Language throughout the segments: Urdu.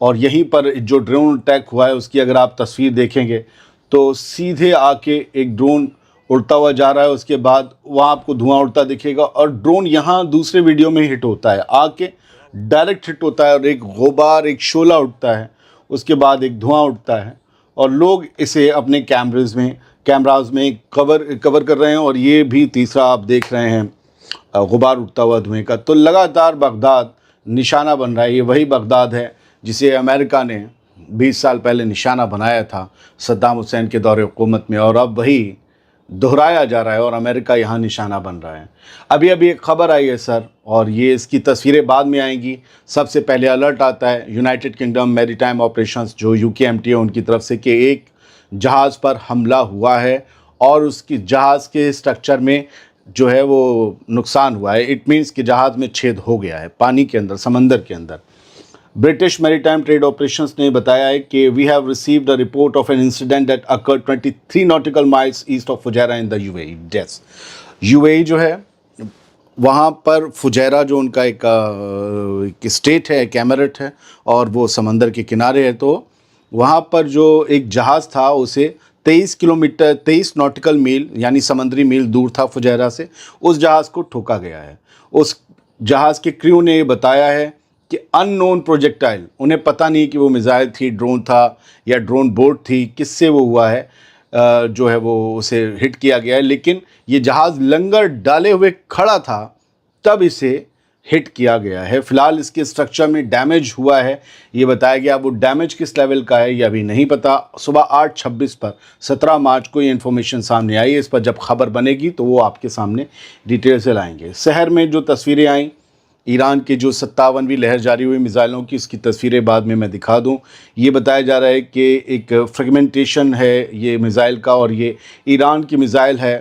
اور یہیں پر جو ڈرون اٹیک ہوا ہے اس کی اگر آپ تصویر دیکھیں گے تو سیدھے آ کے ایک ڈرون اڑتا ہوا جا رہا ہے، اس کے بعد وہاں آپ کو دھواں اڑتا دکھے گا، اور ڈرون یہاں دوسرے ویڈیو میں ہٹ ہوتا ہے، آ کے ڈائریکٹ ہٹ ہوتا ہے اور ایک غبار، ایک شعلہ اٹھتا ہے، اس کے بعد ایک دھواں اٹھتا ہے، اور لوگ اسے اپنے کیمراز میں کور کر رہے ہیں، اور یہ بھی تیسرا آپ دیکھ رہے ہیں غبار اٹھتا ہوا دھوئیں کا۔ تو لگاتار بغداد نشانہ بن رہا ہے۔ یہ وہی بغداد ہے جسے امریکہ نے 20 سال پہلے نشانہ بنایا تھا صدام حسین کے دور حکومت میں، اور اب وہی دہرایا جا رہا ہے اور امریکہ یہاں نشانہ بن رہا ہے۔ ابھی ایک خبر آئی ہے سر، اور یہ اس کی تصویریں بعد میں آئیں گی۔ سب سے پہلے الرٹ آتا ہے یونائٹڈ کنگڈم میری ٹائم آپریشنز جو UKMT ہے ان کی طرف سے، کہ ایک جہاز پر حملہ ہوا ہے اور اس کی جہاز کے سٹرکچر میں جو ہے وہ نقصان ہوا ہے۔ اٹ مینس کہ جہاز میں چھید ہو گیا ہے پانی کے اندر، سمندر کے اندر۔ British maritime trade operations نے بتایا ہے کہ we have received a report of an incident that occurred 23 nautical miles east of Fujairah in the UAE ڈیس۔ UAE جو ہے وہاں پر فجیرہ جو ان کا ایک اسٹیٹ ہے، ایک ایمریٹ ہے، اور وہ سمندر کے کنارے ہے، تو وہاں پر جو ایک جہاز تھا اسے 23 ناٹیکل میل یعنی سمندری میل دور تھا فجیرہ سے، اس جہاز کو ٹھوکا گیا ہے۔ اس جہاز کے کریو نے یہ بتایا ہے کہ ان نون پروجیکٹائل، انہیں پتہ نہیں کہ وہ میزائل تھی، ڈرون تھا یا ڈرون بوٹ تھی، کس سے وہ ہوا ہے، جو ہے وہ اسے ہٹ کیا گیا ہے، لیکن یہ جہاز لنگر ڈالے ہوئے کھڑا تھا تب اسے ہٹ کیا گیا ہے۔ فی الحال اس کے سٹرکچر میں ڈیمیج ہوا ہے، یہ بتایا گیا۔ وہ ڈیمیج کس لیول کا ہے یہ ابھی نہیں پتہ۔ صبح 8:26 پر 17 مارچ کو یہ انفارمیشن سامنے آئی ہے۔ اس پر جب خبر بنے گی تو وہ آپ کے سامنے ڈیٹیل سے لائیں گے۔ سحر میں جو تصویریں آئیں ایران کے جو 57ویں لہر جاری ہوئی میزائلوں کی، اس کی تصویریں بعد میں دکھا دوں۔ یہ بتایا جا رہا ہے کہ ایک فریگمنٹیشن ہے یہ میزائل کا، اور یہ ایران کی میزائل ہے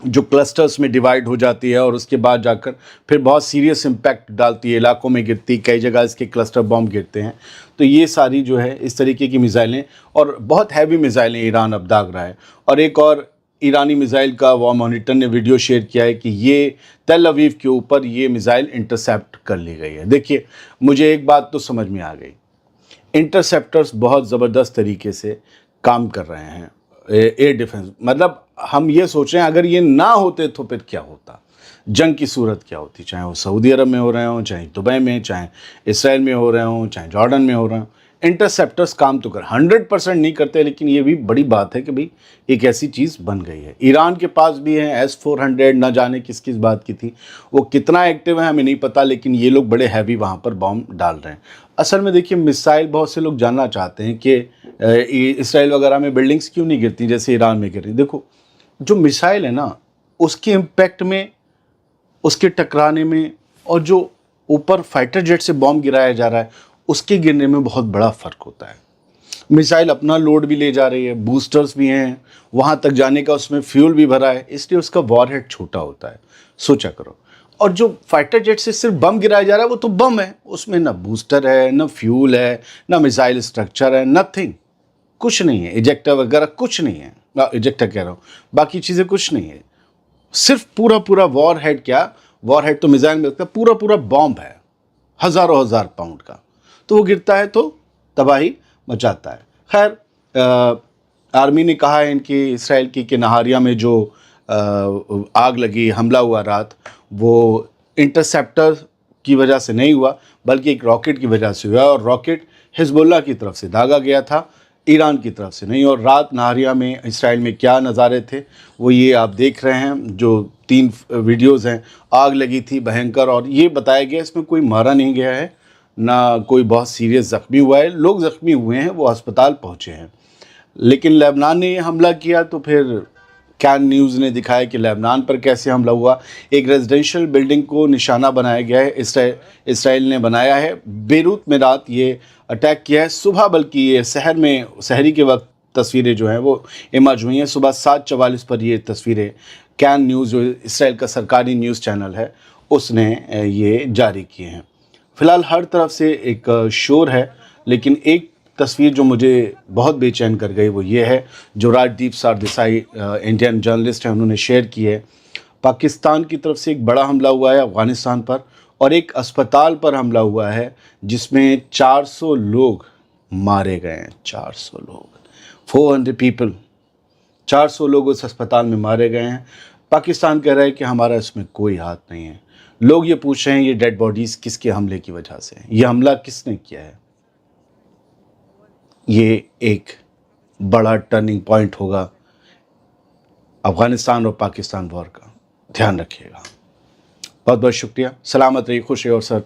جو کلسٹرز میں ڈیوائیڈ ہو جاتی ہے اور اس کے بعد جا کر پھر بہت سیریس امپیکٹ ڈالتی ہے، علاقوں میں گرتی، کئی جگہ اس کے کلسٹر بم گرتے ہیں۔ تو یہ ساری جو ہے اس طریقے کی میزائلیں، اور بہت ہیوی میزائلیں ایران اب داغ رہا ہے۔ اور ایک اور ایرانی میزائل کا وار مانیٹر نے ویڈیو شیئر کیا ہے کہ یہ تل اویو کے اوپر یہ میزائل انٹرسیپٹ کر لی گئی ہے۔ دیکھیے مجھے ایک بات تو سمجھ میں آ گئی، انٹرسیپٹرز بہت زبردست طریقے سے کام کر رہے ہیں ایئر ڈیفنس۔ مطلب ہم یہ سوچ رہے ہیں اگر یہ نہ ہوتے تو پھر کیا ہوتا، جنگ کی صورت کیا ہوتی، چاہے وہ سعودی عرب میں ہو رہے ہوں، چاہے دبئی میں، چاہے اسرائیل میں ہو رہے ہوں، چاہے جارڈن میں ہو رہے ہوں۔ انٹرسیپٹرز کام تو 100% نہیں کرتے، لیکن یہ بھی بڑی بات ہے کہ بھئی ایک ایسی چیز بن گئی ہے۔ ایران کے پاس بھی ہیں S-400، نہ جانے کس بات کی تھی، وہ کتنا ایکٹیو ہے ہمیں نہیں پتہ، لیکن یہ لوگ بڑے ہیوی وہاں پر بام ڈال رہے ہیں۔ اصل میں دیکھیے میسائل، بہت سے لوگ جاننا چاہتے ہیں کہ اسرائیل وغیرہ میں بلڈنگز کیوں نہیں گرتی جیسے ایران میں گر رہی۔ دیکھو جو میسائل ہے نا، اس کے امپیکٹ میں، اس کے ٹکرانے میں، اور جو اوپر فائٹر جیٹ سے بام گرایا جا رہا ہے اس کے گرنے میں بہت بڑا فرق ہوتا ہے۔ میسائل اپنا لوڈ بھی لے جا رہی ہے، بوسٹرز بھی ہیں، وہاں تک جانے کا اس میں فیول بھی بھرا ہے، اس لیے اس کا وار ہیڈ چھوٹا ہوتا ہے، سوچا کرو۔ اور جو فائٹر جیٹ سے صرف بم گرایا جا رہا ہے وہ تو بم ہے، اس میں نہ بوسٹر ہے، نہ فیول ہے، نہ میسائل اسٹرکچر ہے، نتھنگ، کچھ نہیں ہے، ایجیکٹر وغیرہ کچھ نہیں ہے، ایجیکٹر کہہ رہا ہوں، باقی چیزیں کچھ نہیں ہے، صرف پورا وار ہیڈ، کیا وار ہیڈ تو میزائل میں پورا بامب ہے، ہزاروں پاؤنڈ کا، تو وہ گرتا ہے تو تباہی مچاتا ہے۔ خیر آرمی نے کہا ہے ان کی اسرائیل کی کہ نہاریہ میں جو آگ لگی، حملہ ہوا رات، وہ انٹرسیپٹر کی وجہ سے نہیں ہوا بلکہ ایک راکٹ کی وجہ سے ہوا، اور راکٹ حزب اللہ کی طرف سے داغا گیا تھا، ایران کی طرف سے نہیں۔ اور رات نہاریہ میں اسرائیل میں کیا نظارے تھے وہ یہ آپ دیکھ رہے ہیں، جو 3 ویڈیوز ہیں۔ آگ لگی تھی بھینکر، اور یہ بتایا گیا اس میں کوئی مارا نہیں گیا ہے، نہ کوئی بہت سیریس زخمی ہوا ہے، لوگ زخمی ہوئے ہیں، وہ ہسپتال پہنچے ہیں۔ لیکن لبنان نے یہ حملہ کیا تو پھر کین نیوز نے دکھایا کہ لبنان پر کیسے حملہ ہوا۔ ایک ریزیڈینشیل بلڈنگ کو نشانہ بنایا گیا ہے، اسرائیل نے بنایا ہے۔ بیروت میں رات یہ اٹیک کیا ہے صبح، بلکہ یہ سحری کے وقت تصویریں جو ہیں وہ ایمرج ہوئی ہیں۔ صبح 7:44 پر یہ تصویریں کین نیوز، جو اسرائیل کا سرکاری نیوز چینل ہے، اس نے یہ جاری کیے ہیں۔ فی الحال ہر طرف سے ایک شور ہے، لیکن ایک تصویر جو مجھے بہت بے چین کر گئی وہ یہ ہے جو راجدیپ سردیسائی انڈین جرنلسٹ ہیں انہوں نے شیئر کی ہے۔ پاکستان کی طرف سے ایک بڑا حملہ ہوا ہے افغانستان پر، اور ایک اسپتال پر حملہ ہوا ہے جس میں 400 لوگ مارے گئے ہیں. 400 لوگ، 400 پیپل، 400 لوگ اس اسپتال میں مارے گئے ہیں. پاکستان کہہ رہا ہے کہ ہمارا اس میں کوئی ہاتھ نہیں ہے. لوگ یہ پوچھ رہے ہیں یہ ڈیڈ باڈیز کس کے حملے کی وجہ سے ہیں، یہ حملہ کس نے کیا ہے. یہ ایک بڑا ٹرننگ پوائنٹ ہوگا افغانستان اور پاکستان وار کا. دھیان رکھیے گا. بہت بہت شکریہ. سلامت رہیے، خوش رہیے. اور سر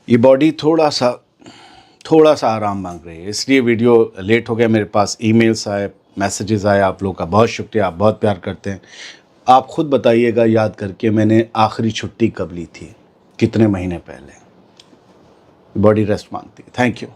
یہ باڈی تھوڑا سا آرام مانگ رہی ہے، اس لیے ویڈیو لیٹ ہو گیا. میرے پاس ای میلز آئے، میسیجز آئے. آپ لوگوں کا بہت شکریہ، آپ بہت پیار کرتے ہیں. آپ خود بتائیے گا یاد کر کے میں نے آخری چھٹی کب لی تھی، کتنے مہینے پہلے. باڈی ریسٹ مانگتی ہے. Thank you.